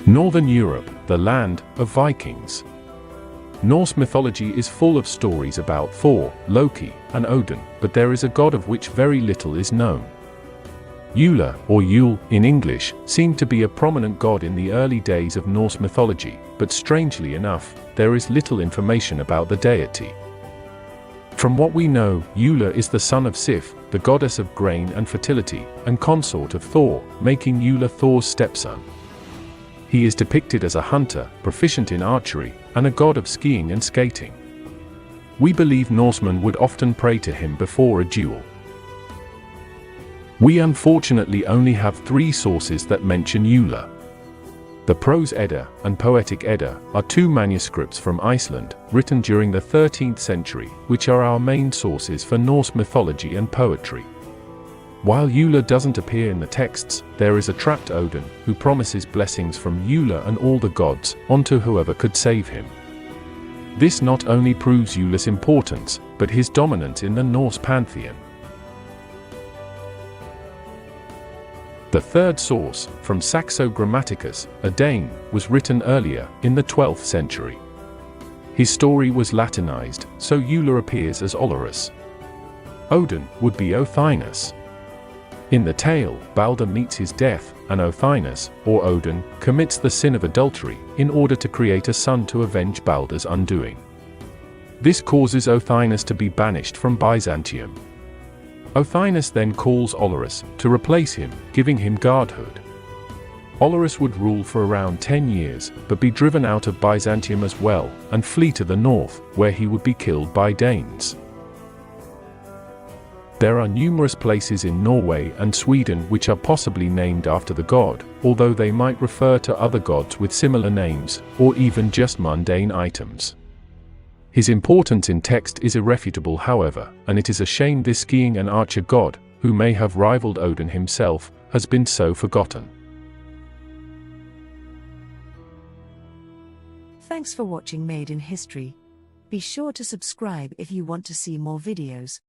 Northern Europe, the land of Vikings. Norse mythology is full of stories about Thor, Loki, and Odin, but there is a god of which very little is known. Ullr, or Yule in English, seemed to be a prominent god in the early days of Norse mythology, but strangely enough, there is little information about the deity. From what we know, Ullr is the son of Sif, the goddess of grain and fertility, and consort of Thor, making Ullr Thor's stepson. He is depicted as a hunter, proficient in archery, and a god of skiing and skating. We believe Norsemen would often pray to him before a duel. We unfortunately only have 3 sources that mention Ullr. The Prose Edda and Poetic Edda are 2 manuscripts from Iceland, written during the 13th century, which are our main sources for Norse mythology and poetry. While Ullr doesn't appear in the texts, there is a trapped Odin, who promises blessings from Ullr and all the gods, onto whoever could save him. This not only proves Ullr's importance, but his dominance in the Norse pantheon. The third source, from Saxo Grammaticus, a Dane, was written earlier, in the 12th century. His story was Latinized, so Ullr appears as owlþu. Odin would be Othinus. In the tale, Balder meets his death, and Othinus, or Odin, commits the sin of adultery, in order to create a son to avenge Balder's undoing. This causes Othinus to be banished from Byzantium. Othinus then calls owlþu to replace him, giving him godhood. Owlþu would rule for around 10 years, but be driven out of Byzantium as well, and flee to the north, where he would be killed by Danes. There are numerous places in Norway and Sweden which are possibly named after the god, although they might refer to other gods with similar names, or even just mundane items. His importance in text is irrefutable, however, and it is a shame this skiing and archer god, who may have rivaled Odin himself, has been so forgotten. Thanks for watching Made in History. Be sure to subscribe if you want to see more videos.